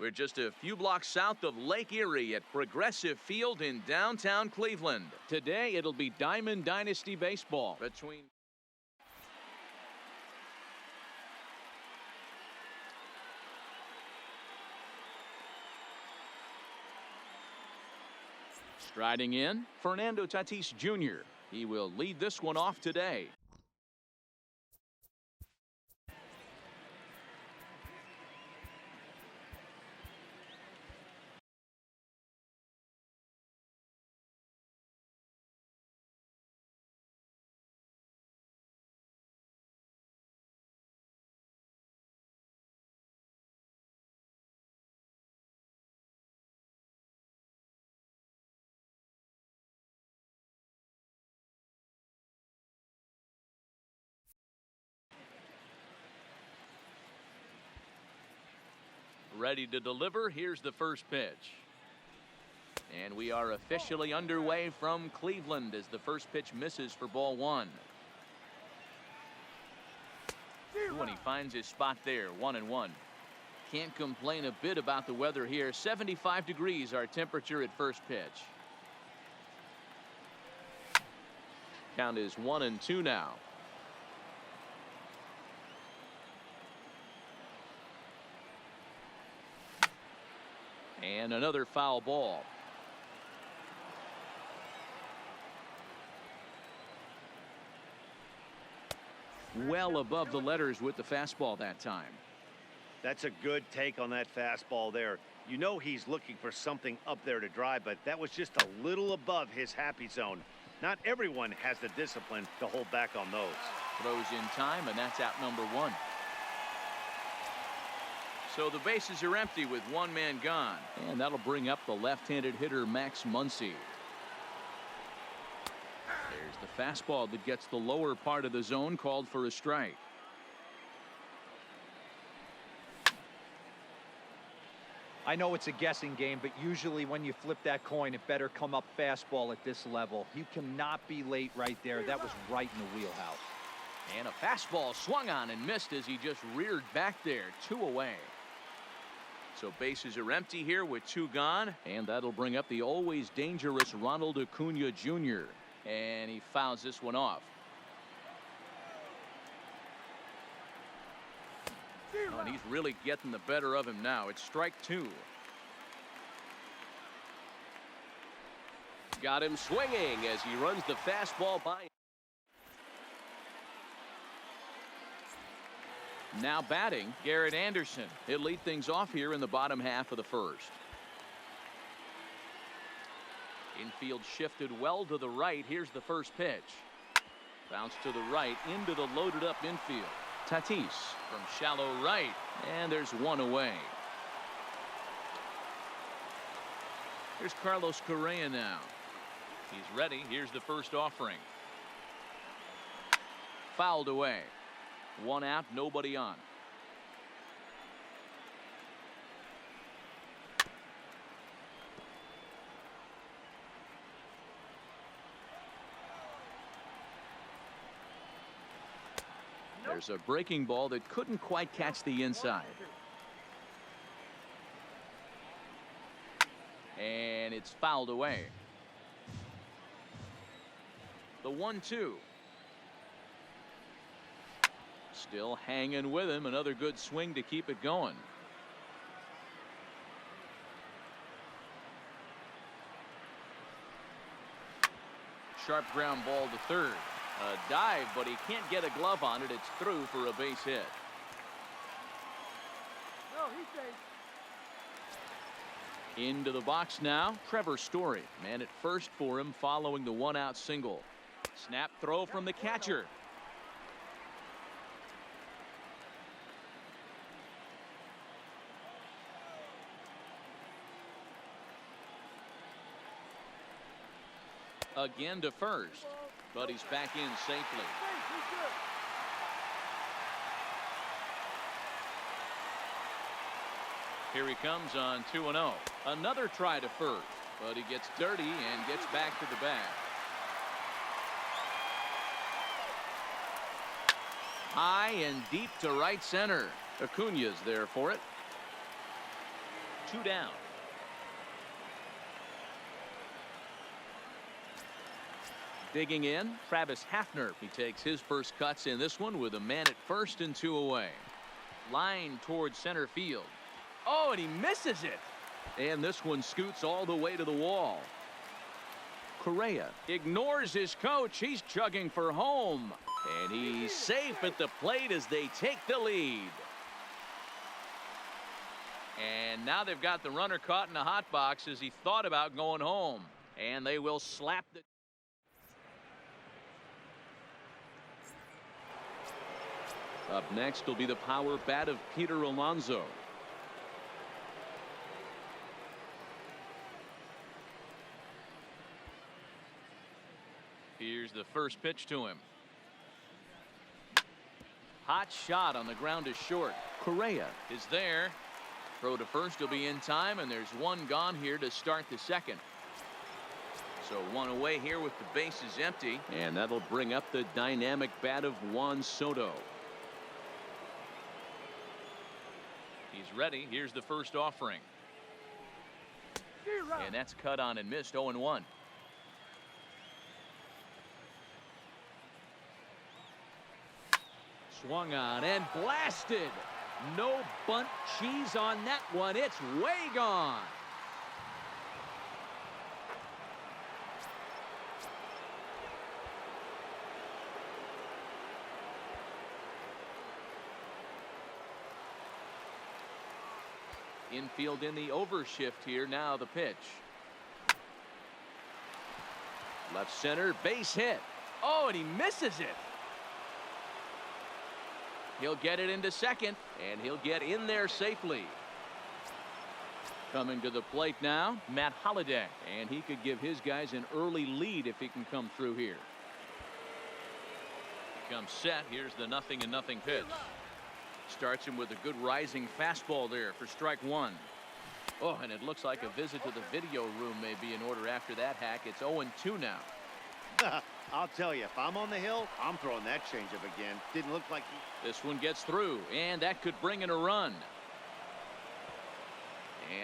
We're just a few blocks south of Lake Erie at Progressive Field in downtown Cleveland. Today it'll be Diamond Dynasty baseball between striding in, Fernando Tatis Jr. He will lead this one off today. Ready to deliver. Here's the first pitch. And we are officially underway from Cleveland as the first pitch misses for ball one. And he finds his spot there, 1-1. Can't complain a bit about the weather here. 75 degrees our temperature at first pitch. Count is 1-2 now. And another foul ball. Well above the letters with the fastball that time. That's a good take on that fastball there. You know he's looking for something up there to drive, but that was just a little above his happy zone. Not everyone has the discipline to hold back on those. Throws in time, and that's out number one. So the bases are empty with one man gone. And that'll bring up the left-handed hitter Max Muncy. There's the fastball that gets the lower part of the zone, called for a strike. I know it's a guessing game, but usually when you flip that coin, it better come up fastball at this level. You cannot be late right there. That was right in the wheelhouse. And a fastball swung on and missed as he just reared back there. 2 away. So bases are empty here with 2 gone, and that'll bring up the always dangerous Ronald Acuna Jr. And he fouls this one off. Oh, and he's really getting the better of him now. It's strike 2. Got him swinging as he runs the fastball by. Now batting, Garrett Anderson. He'll lead things off here in the bottom half of the first. Infield shifted well to the right. Here's the first pitch. Bounce to the right into the loaded up infield. Tatis from shallow right, and there's 1 away. Here's Carlos Correa now. He's ready. Here's the first offering. Fouled away. 1 out, nobody on. There's a breaking ball that couldn't quite catch the inside. And it's fouled away. The 1-2. Still hanging with him. Another good swing to keep it going. Sharp ground ball to third. A dive, but he can't get a glove on it. It's through for a base hit. No, he's safe. Into the box now, Trevor Story. Man at first for him following the 1-out single. Snap throw from the catcher. Again to first, but he's back in safely. Here he comes on 2-0. Another try to first, but he gets dirty and gets back to the bag. High and deep to right center. Acuna's there for it. 2 down. Digging in, Travis Hafner. He takes his first cuts in this one with a man at first and 2 away. Line towards center field. Oh, and he misses it. And this one scoots all the way to the wall. Correa ignores his coach. He's chugging for home. And he's safe at the plate as they take the lead. And now they've got the runner caught in a hot box as he thought about going home. And they will slap the... Up next will be the power bat of Peter Alonso. Here's the first pitch to him. Hot shot on the ground is short. Correa is there. Throw to first will be in time, and there's one gone here to start the second. So 1 away here with the bases empty, and that'll bring up the dynamic bat of Juan Soto. He's ready. Here's the first offering. And that's cut on and missed. 0-1. Swung on and blasted. No bunt cheese on that one. It's way gone. Infield in the overshift here. Now the pitch. Left center, base hit. Oh, and he misses it. He'll get it into second, and he'll get in there safely. Coming to the plate now, Matt Holliday, and he could give his guys an early lead if he can come through here. He comes set. Here's the 0-0 pitch. Starts him with a good rising fastball there for strike 1. Oh, and it looks like a visit to the video room may be in order after that hack. It's 0-2 now. I'll tell you, if I'm on the hill, I'm throwing that changeup again. Didn't look like he... This one gets through, and that could bring in a run.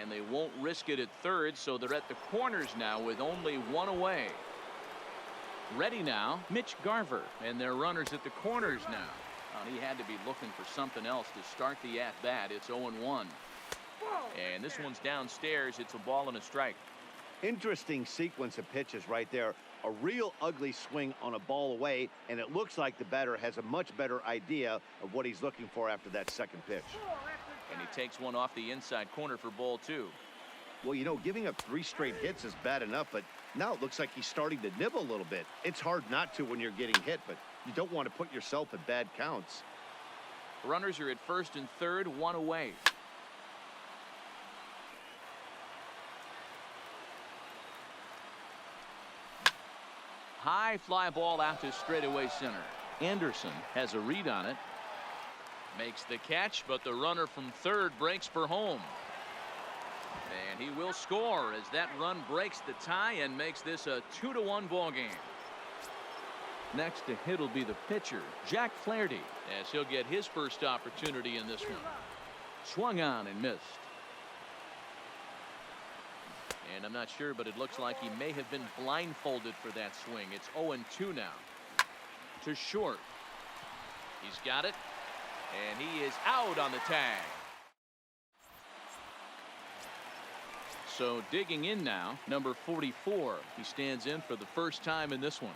And they won't risk it at third, so they're at the corners now with only 1 away. Ready now, Mitch Garver, and their runners at the corners now. He had to be looking for something else to start the at-bat. It's 0-1. And this one's downstairs. It's a ball and a strike. Interesting sequence of pitches right there. A real ugly swing on a ball away, and it looks like the batter has a much better idea of what he's looking for after that second pitch. And he takes one off the inside corner for ball 2. Well, you know, giving up 3 straight hits is bad enough, but now it looks like he's starting to nibble a little bit. It's hard not to when you're getting hit, but you don't want to put yourself at bad counts. Runners are at first and third, 1 away. High fly ball out to straightaway center. Anderson has a read on it. Makes the catch, but the runner from third breaks for home. And he will score as that run breaks the tie and makes this a 2-1 ball game. Next to hit will be the pitcher, Jack Flaherty, as he'll get his first opportunity in this one. Swung on and missed. And I'm not sure, but it looks like he may have been blindfolded for that swing. It's 0-2 now. To short. He's got it. And he is out on the tag. So digging in now, number 44. He stands in for the first time in this one.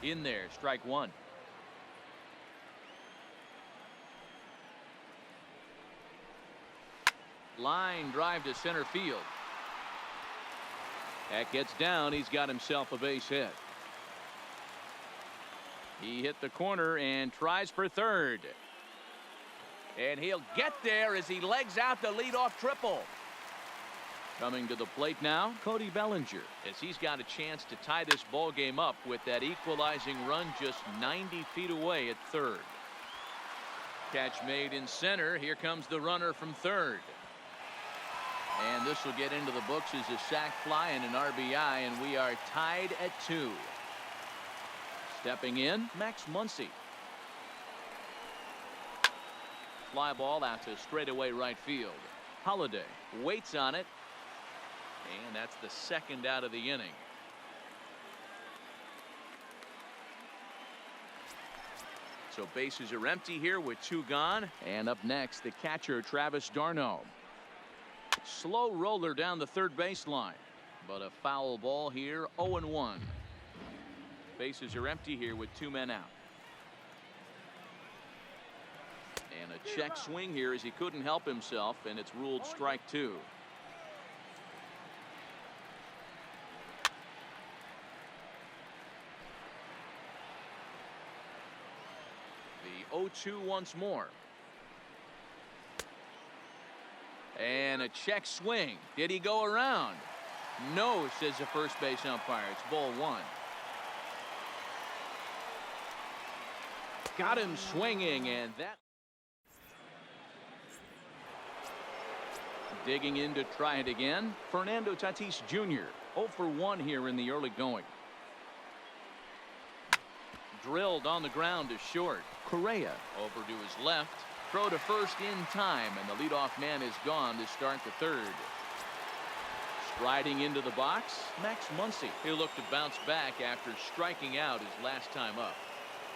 In there, strike 1. Line drive to center field. That gets down. He's got himself a base hit. He hit the corner and tries for third. And he'll get there as he legs out the leadoff triple. Coming to the plate now, Cody Bellinger, as he's got a chance to tie this ball game up with that equalizing run just 90 feet away at third. Catch made in center. Here comes the runner from third. And this will get into the books as a sac fly and an RBI, and we are tied at 2. Stepping in, Max Muncy. fly ball out to straightaway right field. Holiday waits on it, and that's the second out of the inning. So bases are empty here with 2 gone. And up next, the catcher, Travis d'Arnaud. Slow roller down the third baseline, but a foul ball here. 0-1. Bases are empty here with 2 men out. And a check swing here as he couldn't help himself, and it's ruled strike 2. The 0-2 once more. And a check swing. Did he go around? No, says the first base umpire. It's ball 1. Got him swinging, and that. Digging in to try it again. Fernando Tatis Jr. 0 for 1 here in the early going. Drilled on the ground to short. Correa over to his left. Throw to first in time, and the leadoff man is gone to start the third. Striding into the box, Max Muncy. He'll look to bounce back after striking out his last time up.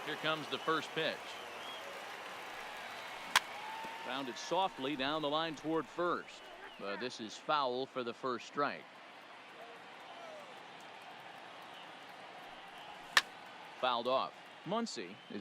Here comes the first pitch. Grounded softly down the line toward first, but this is foul for the first strike. Fouled off. Muncy is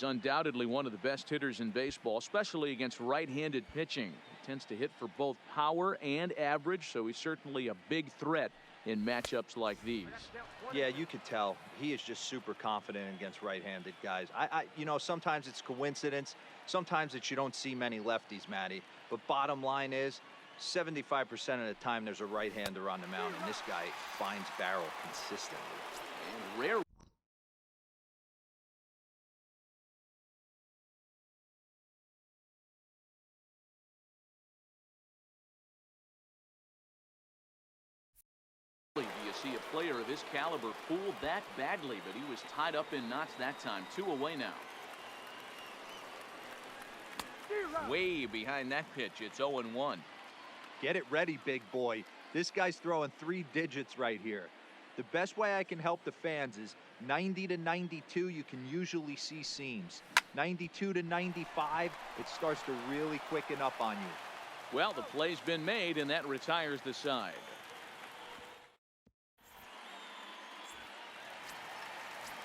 undoubtedly one of the best hitters in baseball, especially against right-handed pitching. He tends to hit for both power and average, so he's certainly a big threat in matchups like these. Yeah, you could tell he is just super confident against right-handed guys. You know, sometimes it's coincidence, sometimes it's you don't see many lefties, Matty, but bottom line is 75% of the time there's a right-hander on the mound, and this guy finds barrel consistently. And rare. Do you see a player of his caliber pull that badly? But he was tied up in knots that time. 2 away now. Way behind that pitch. It's 0-1. Get it ready, big boy. This guy's throwing 3 digits right here. The best way I can help the fans is 90 to 92. You can usually see seams. 92 to 95. It starts to really quicken up on you. Well, the play's been made, and that retires the side.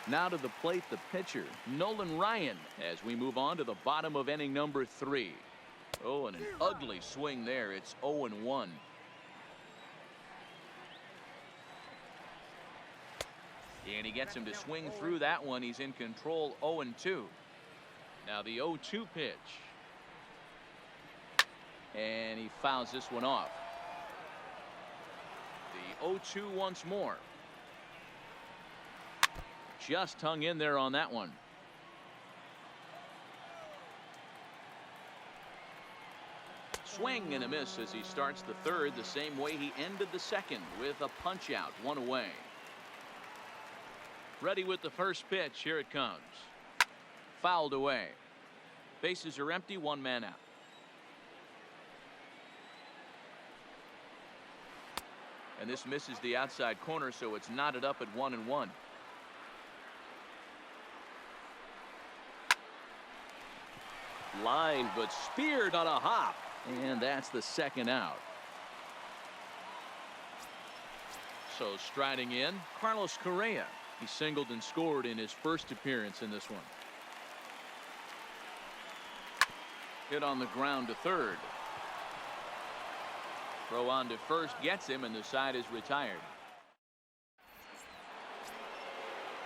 Now to the plate, the pitcher, Nolan Ryan, as we move on to the bottom of inning number 3. Oh, and an ugly swing there. It's 0-1. And he gets him to swing through that one. He's in control. 0-2. Now the 0-2 pitch. And he fouls this one off. The 0-2 once more. Just hung in there on that one. Swing and a miss as he starts the third the same way he ended the second, with a punch out, 1 away. Ready with the first pitch. Here it comes. Fouled away. Bases are empty, 1 man out. And this misses the outside corner, so it's knotted up at 1-1. Line, but speared on a hop, and that's the second out. So striding in, Carlos Correa. He singled and scored in his first appearance in this one. Hit on the ground to third. Throw on to first gets him, and the side is retired.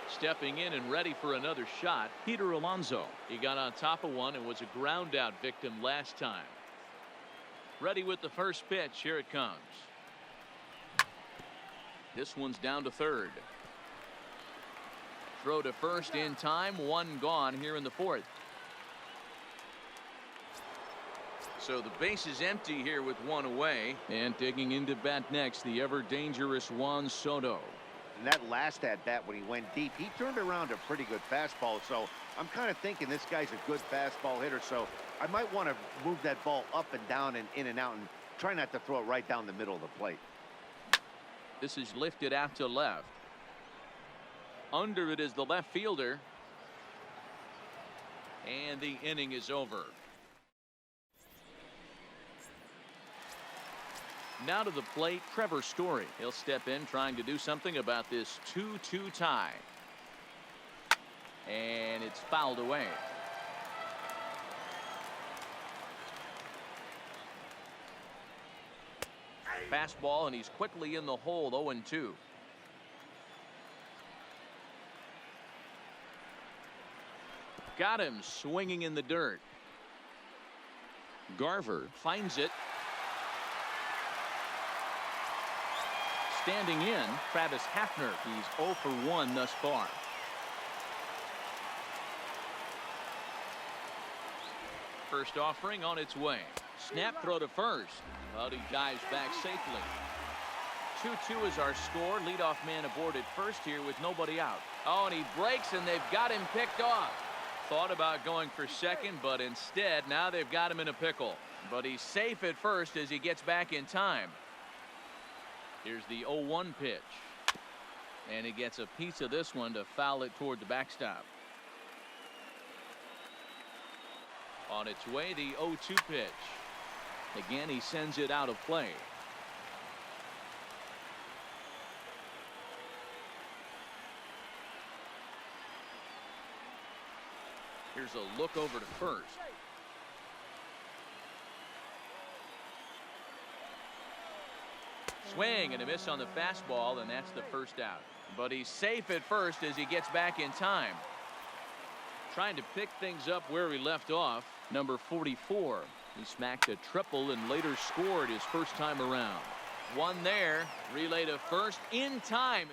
Stepping in and ready for another shot, Peter Alonso. He got on top of one and was a ground out victim last time. Ready with the first pitch. Here it comes. This one's down to third. Throw to first in time. One gone here in the fourth. So the base is empty here with one away. And digging into bat next, the ever dangerous Juan Soto. And that last at bat when he went deep, he turned around a pretty good fastball. So I'm kind of thinking this guy's a good fastball hitter. So I might want to move that ball up and down and in and out and try not to throw it right down the middle of the plate. This is lifted out to left. Under it is the left fielder. And the inning is over. Now to the plate, Trevor Story. He'll step in trying to do something about this 2-2 tie. And it's fouled away. Fastball, and he's quickly in the hole. 0-2. Got him swinging in the dirt. Garver finds it. Standing in, Travis Hafner. He's 0 for 1 thus far. First offering on its way. Snap throw to first. But he dives back safely. 2-2 is our score. Leadoff man aboard at first here with nobody out. Oh, and he breaks, and they've got him picked off. Thought about going for second, but instead now they've got him in a pickle. But he's safe at first as he gets back in time. Here's the 0-1 pitch. And he gets a piece of this one to foul it toward the backstop. On its way, the 0-2 pitch. Again, he sends it out of play. Here's a look over to first. Swing and a miss on the fastball, and that's the first out. But he's safe at first as he gets back in time. Trying to pick things up where he left off. Number 44. He smacked a triple and later scored his first time around. One there. Relay to first in time.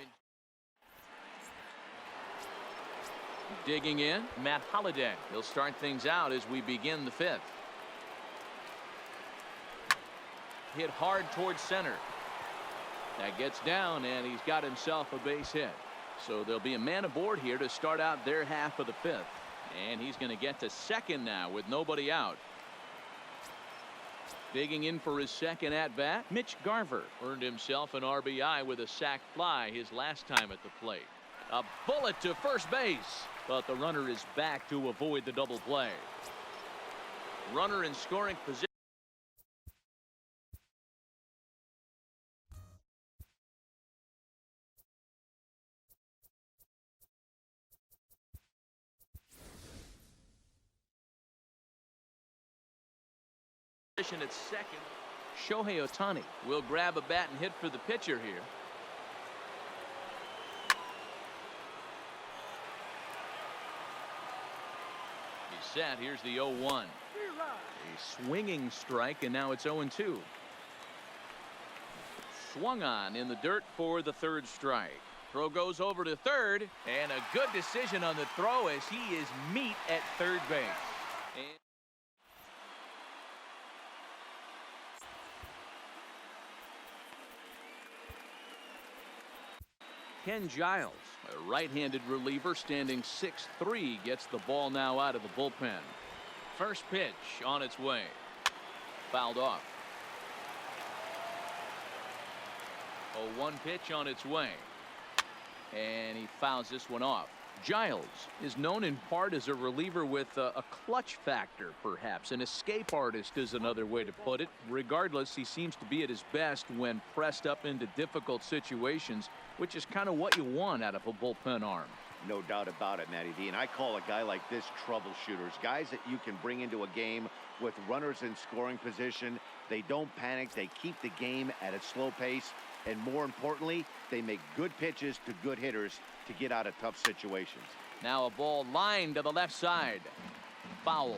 Digging in, Matt Holliday. He'll start things out as we begin the fifth. Hit hard towards center. That gets down, and he's got himself a base hit. So there'll be a man aboard here to start out their half of the fifth. And he's going to get to second now with nobody out. Digging in for his second at-bat, Mitch Garver earned himself an RBI with a sac fly his last time at the plate. A bullet to first base, but the runner is back to avoid the double play. Runner in scoring position. At second, Shohei Ohtani will grab a bat and hit for the pitcher here. He's set. Here's the 0-1. A swinging strike, and now it's 0-2. Swung on in the dirt for the third strike. Throw goes over to third, and a good decision on the throw as he is meat at third base. And Ken Giles, a right-handed reliever standing 6'3", gets the ball now out of the bullpen. First pitch on its way. Fouled off. 0-1 pitch on its way. And he fouls this one off. Giles is known in part as a reliever with a clutch factor, perhaps. An escape artist is another way to put it. Regardless, he seems to be at his best when pressed up into difficult situations, which is kind of what you want out of a bullpen arm. No doubt about it, Matty D. And I call a guy like this troubleshooters. Guys that you can bring into a game with runners in scoring position. They don't panic. They keep the game at a slow pace. And more importantly, they make good pitches to good hitters to get out of tough situations. Now a ball lined to the left side. Foul.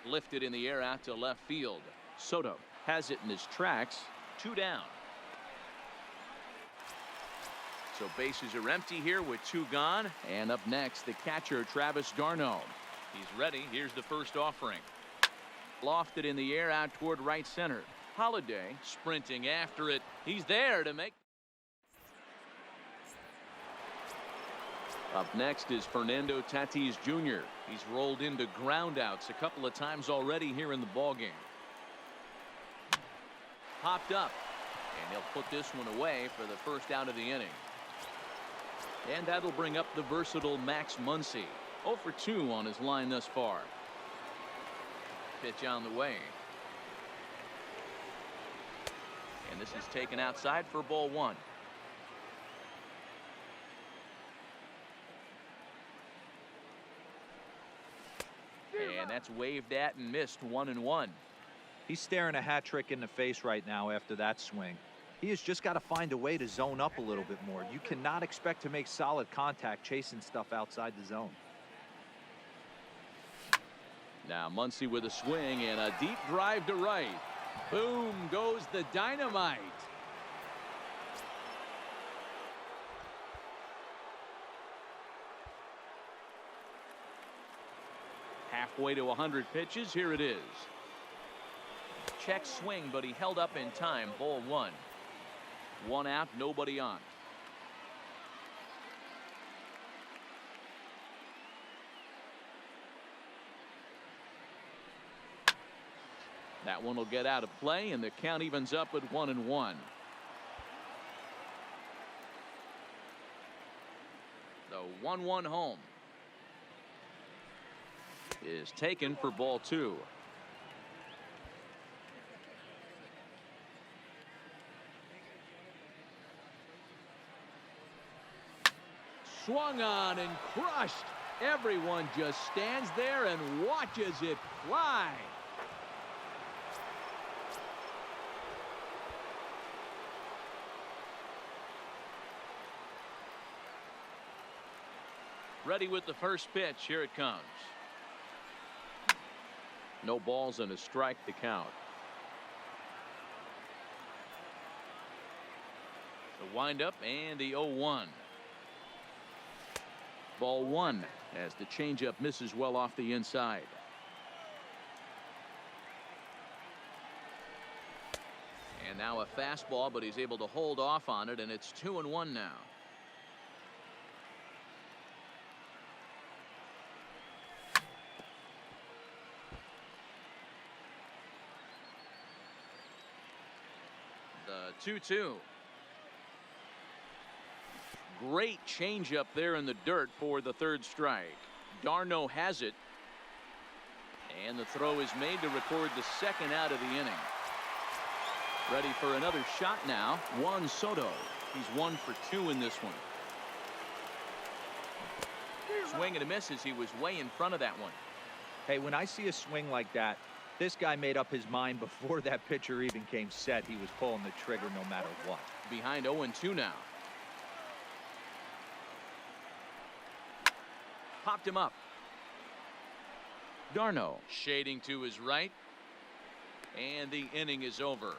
Lifted in the air out to left field. Soto has it in his tracks. 2 down. So bases are empty here with 2 gone. And up next, the catcher, Travis d'Arnaud. He's ready. Here's the first offering. Lofted in the air out toward right center. Holiday sprinting after it. He's there to make. Up next is Fernando Tatis Jr. He's rolled into groundouts a couple of times already here in the ballgame. Popped up, and he'll put this one away for the first out of the inning. And that'll bring up the versatile Max Muncy. 0 for 2 on his line thus far. Pitch on the way. And this is taken outside for ball 1. And that's waved at and missed. 1-1. He's staring a hat trick in the face right now after that swing. He has just got to find a way to zone up a little bit more. You cannot expect to make solid contact chasing stuff outside the zone. Now Muncy with a swing and a deep drive to right. Boom goes the dynamite. Halfway to 100 pitches. Here it is. Check swing, but he held up in time. Ball 1. 1 out, nobody on. That one will get out of play, and the count evens up at 1-1. The 1-1 home is taken for ball 2. Swung on and crushed. Everyone just stands there and watches it fly. Ready with the first pitch. Here it comes. No balls and a strike to count. The windup and the 0-1. Ball 1 as the changeup misses well off the inside. And now a fastball, but he's able to hold off on it, and it's 2-1 now. The 2-2. Great changeup there in the dirt for the third strike. d'Arnaud has it. And the throw is made to record the second out of the inning. Ready for another shot now. Juan Soto. He's 1 for 2 in this one. Swing and a miss as he was way in front of that one. Hey, when I see a swing like that, this guy made up his mind before that pitcher even came set. He was pulling the trigger no matter what. Behind 0-2 now. Popped him up. d'Arnaud shading to his right. And the inning is over.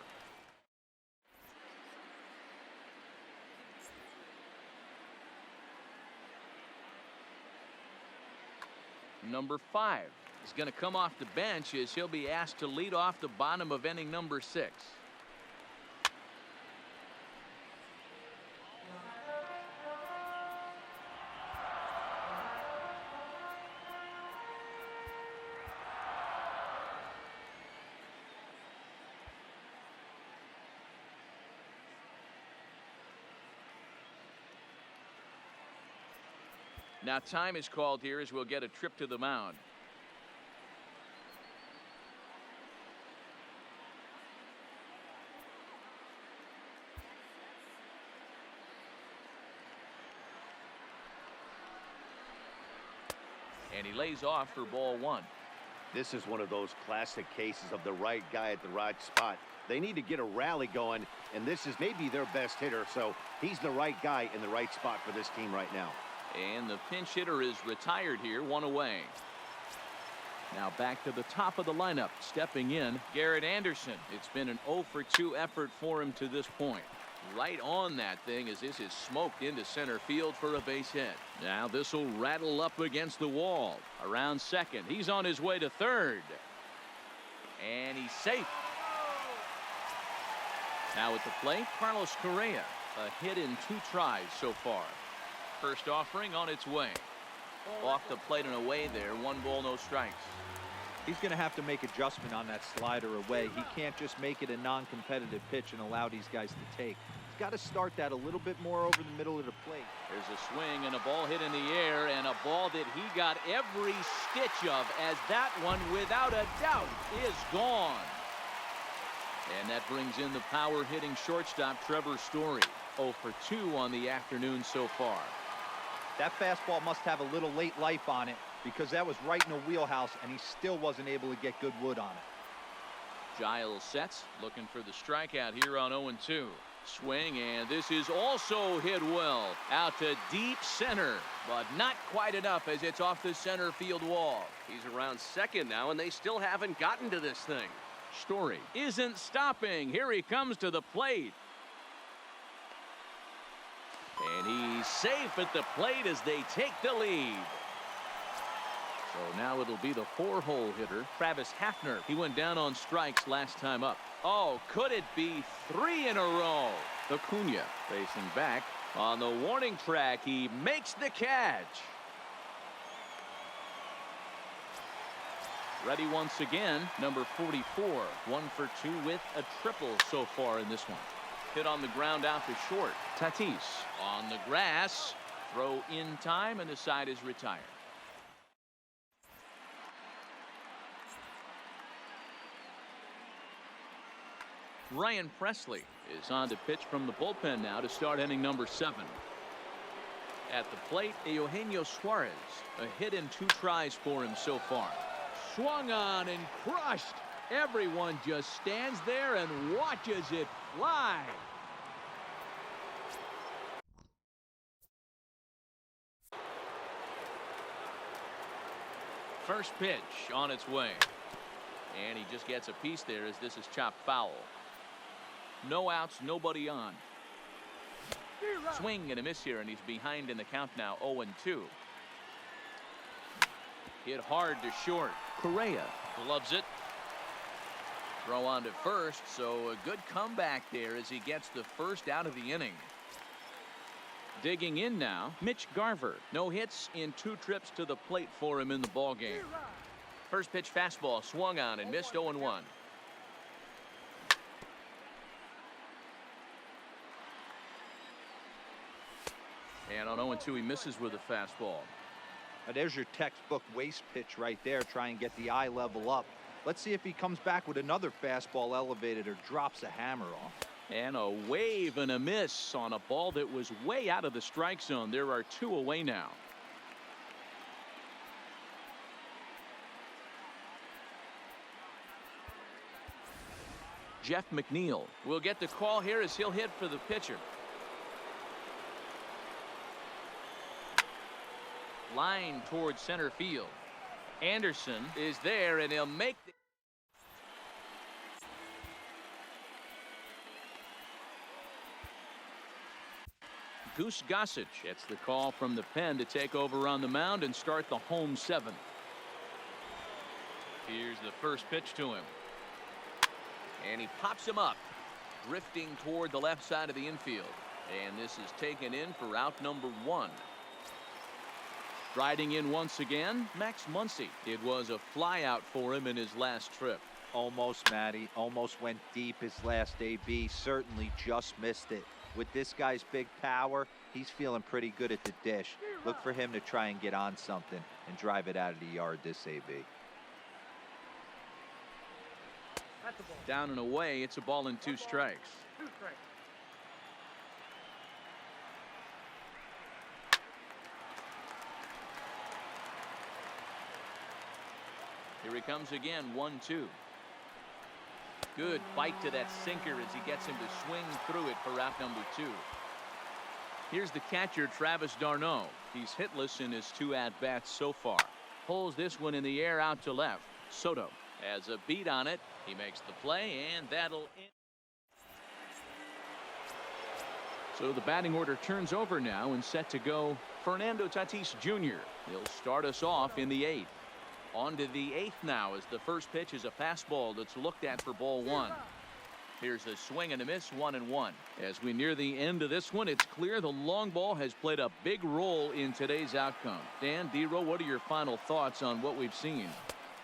Number 5 is going to come off the bench as he'll be asked to lead off the bottom of inning number 6. Now time is called here as we'll get a trip to the mound. And he lays off for ball 1. This is one of those classic cases of the right guy at the right spot. They need to get a rally going, and this is maybe their best hitter, so he's the right guy in the right spot for this team right now. And the pinch hitter is retired here, 1 away. Now back to the top of the lineup. Stepping in, Garrett Anderson. It's been an 0 for 2 effort for him to this point. Right on that thing as this is smoked into center field for a base hit. Now this will rattle up against the wall. Around second. He's on his way to third. And he's safe. Now at the plate, Carlos Correa. A hit in 2 tries so far. First offering on its way. Off the plate and away there. 1 ball, no strikes. He's going to have to make adjustment on that slider away. He can't just make it a non-competitive pitch and allow these guys to take. He's got to start that a little bit more over the middle of the plate. There's a swing and a ball hit in the air, and a ball that he got every stitch of, as that one, without a doubt, is gone. And that brings in the power-hitting shortstop Trevor Story. 0 for 2 on the afternoon so far. That fastball must have a little late life on it, because that was right in the wheelhouse, and he still wasn't able to get good wood on it. Giles sets, looking for the strikeout here on 0-2. Swing, and this is also hit well. Out to deep center, but not quite enough as it's off the center field wall. He's around second now, and they still haven't gotten to this thing. Story isn't stopping. Here he comes to the plate. And he's safe at the plate as they take the lead. So now it'll be the 4-hole hitter, Travis Hafner. He went down on strikes last time up. Oh, could it be 3 in a row? Acuna facing back on the warning track. He makes the catch. Ready once again, number 44. 1 for 2 with a triple so far in this one. Hit on the ground out to short. Tatis on the grass. Throw in time, and the side is retired. Ryan Presley is on to pitch from the bullpen now to start inning number 7. At the plate, Eugenio Suarez. A hit in 2 tries for him so far. Swung on and crushed. Everyone just stands there and watches it fly. First pitch on its way. And he just gets a piece there as this is chopped foul. No outs, nobody on. Swing and a miss here, and he's behind in the count now, 0-2. Hit hard to short. Correa gloves it. Throw on to first, so a good comeback there as he gets the first out of the inning. Digging in now, Mitch Garver. No hits in 2 trips to the plate for him in the ballgame. First pitch fastball swung on and missed. 0-1. And on 0-2 he misses with a fastball. Now there's your textbook waste pitch right there. Try and get the eye level up. Let's see if he comes back with another fastball elevated or drops a hammer off. And a wave and a miss on a ball that was way out of the strike zone. There are 2 away now. Jeff McNeil will get the call here as he'll hit for the pitcher. Line towards center field. Anderson is there, and he'll make the Goose Gossage gets the call from the pen to take over on the mound and start the home 7th. Here's the first pitch to him. And he pops him up, drifting toward the left side of the infield. And this is taken in for out number 1. Riding in once again, Max Muncy. It was a flyout for him in his last trip. Almost, Matty. Almost went deep his last AB. Certainly just missed it. With this guy's big power, he's feeling pretty good at the dish. Look for him to try and get on something and drive it out of the yard this AB. Down and away, it's a ball and 2 strikes. Here he comes again, 1-2. Good bite to that sinker as he gets him to swing through it for out number 2. Here's the catcher, Travis d'Arnaud. He's hitless in his 2 at-bats so far. Pulls this one in the air out to left. Soto has a beat on it. He makes the play, and that'll end. So the batting order turns over now, and set to go Fernando Tatis Jr. He'll start us off in the 8th. On to the 8th now, as the first pitch is a fastball that's looked at for ball 1. Here's a swing and a miss, 1-1. As we near the end of this one, it's clear the long ball has played a big role in today's outcome. Dan, D-Row, what are your final thoughts on what we've seen?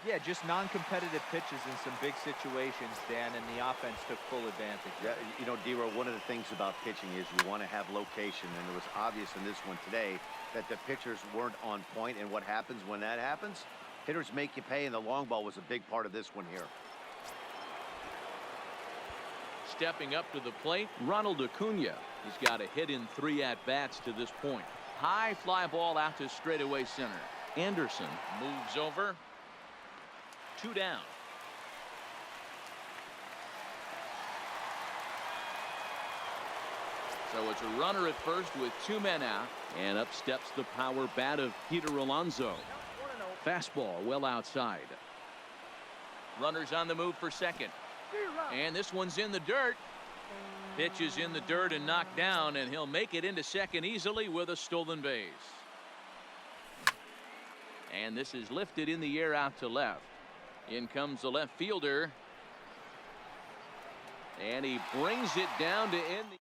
Yeah, just non-competitive pitches in some big situations, Dan, and the offense took full advantage. Yeah, you know, D-Row, one of the things about pitching is you want to have location, and it was obvious in this one today that the pitchers weren't on point, and what happens when that happens? Hitters make you pay, and the long ball was a big part of this one here. Stepping up to the plate, Ronald Acuna. He's got a hit in 3 at-bats to this point. High fly ball out to straightaway center. Anderson moves over. 2 down. So it's a runner at first with 2 men out, and up steps the power bat of Peter Alonso. Fastball well outside. Runners on the move for second. And this one's in the dirt. Pitch is in the dirt and knocked down, and he'll make it into second easily with a stolen base. And this is lifted in the air out to left. In comes the left fielder. And he brings it down to end the...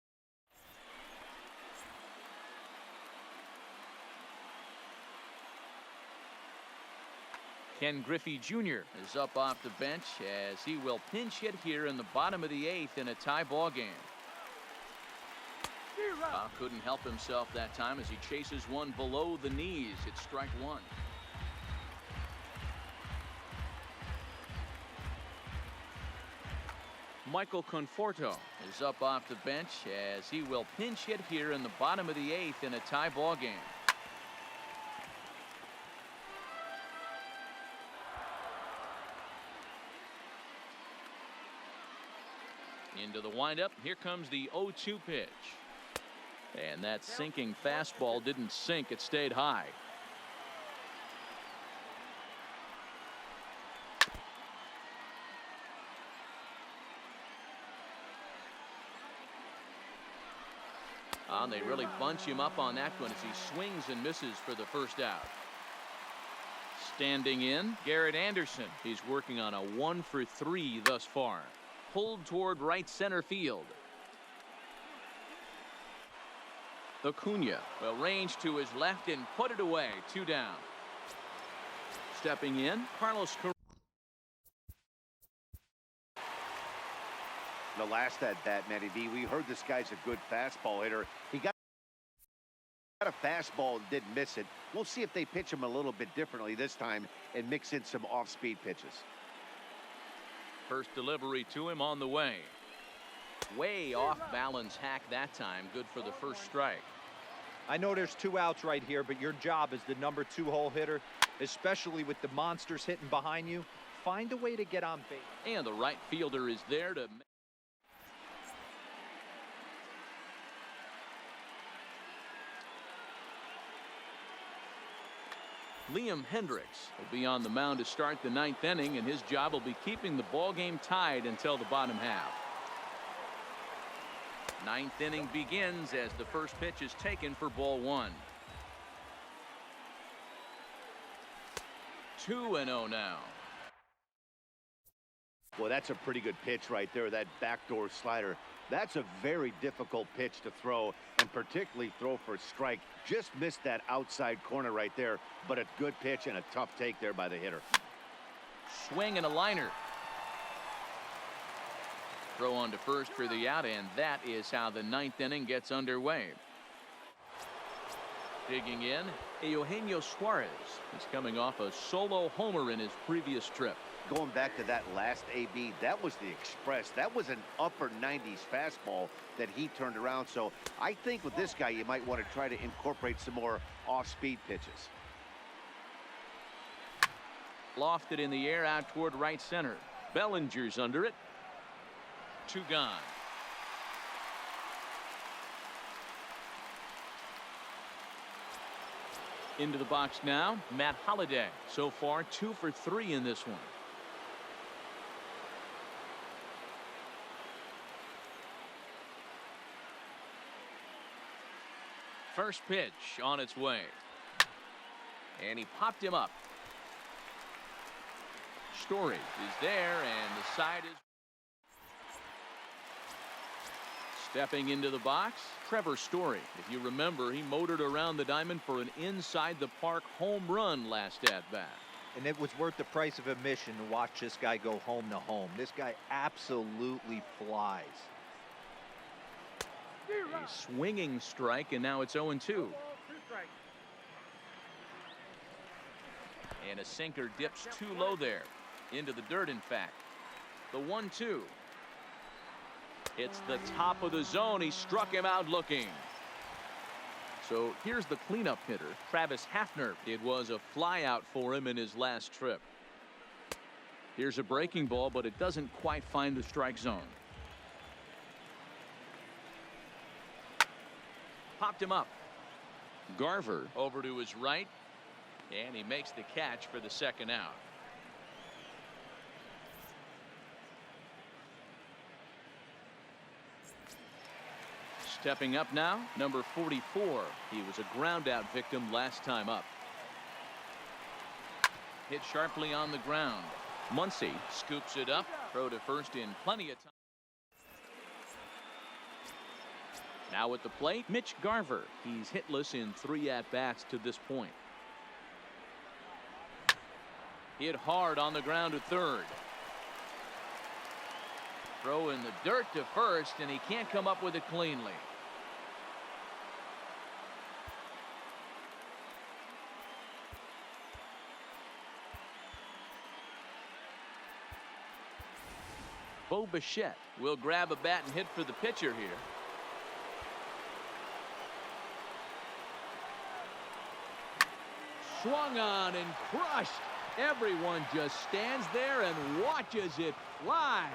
Ken Griffey Jr. is up off the bench as he will pinch hit here in the bottom of the 8th in a tie ball game. Couldn't help himself that time as he chases one below the knees. It's strike 1. Michael Conforto is up off the bench as he will pinch hit here in the bottom of the 8th in a tie ball game. Into the windup. Here comes the 0-2 pitch. And that sinking fastball didn't sink. It stayed high. And they really bunch him up on that one as he swings and misses for the first out. Standing in, Garrett Anderson. He's working on a 1-for-3 thus far. Pulled toward right center field. Acuna will range to his left and put it away. 2 down. Stepping in, Carlos Correa. The last at bat, Matty V, we heard this guy's a good fastball hitter. He got a fastball and didn't miss it. We'll see if they pitch him a little bit differently this time and mix in some off-speed pitches. First delivery to him on the way. Way off balance hack that time. Good for the first strike. I know there's 2 outs right here, but your job as the number 2 hole hitter, especially with the monsters hitting behind you, find a way to get on base. And the right fielder is there to... Liam Hendricks will be on the mound to start the 9th inning, and his job will be keeping the ball game tied until the bottom half. 9th inning begins as the first pitch is taken for ball 1. 2-0 now. Well, that's a pretty good pitch right there, that backdoor slider. That's a very difficult pitch to throw, and particularly throw for a strike. Just missed that outside corner right there, but a good pitch and a tough take there by the hitter. Swing and a liner. Throw on to first for the out, and that is how the 9th inning gets underway. Digging in, Eugenio Suarez. He's coming off a solo homer in his previous trip. Going back to that last AB, that was the express. That was an upper 90s fastball that he turned around. So I think with this guy, you might want to try to incorporate some more off-speed pitches. Lofted in the air out toward right center. Bellinger's under it. 2 gone. Into the box now, Matt Holliday. So far, 2 for 3 in this one. First pitch on its way. And he popped him up. Story is there, and the side is. Stepping into the box, Trevor Story. If you remember, he motored around the diamond for an inside-the-park home run last at-bat. And it was worth the price of admission to watch this guy go home to home. This guy absolutely flies. A swinging strike, and now it's 0-2. And a sinker dips too low there. Into the dirt, in fact. The 1-2. It's the top of the zone. He struck him out looking. So here's the cleanup hitter, Travis Hafner. It was a fly out for him in his last trip. Here's a breaking ball, but it doesn't quite find the strike zone. Popped him up. Garver over to his right, and he makes the catch for the second out. Stepping up now, number 44. He was a ground out victim last time up. Hit sharply on the ground. Muncy scoops it up. Throw to first in plenty of time. Now at the plate, Mitch Garver. He's hitless in 3 at-bats to this point. Hit hard on the ground to third. Throw in the dirt to first, and he can't come up with it cleanly. Bo Bichette will grab a bat and hit for the pitcher here. Swung on and crushed. Everyone just stands there and watches it fly.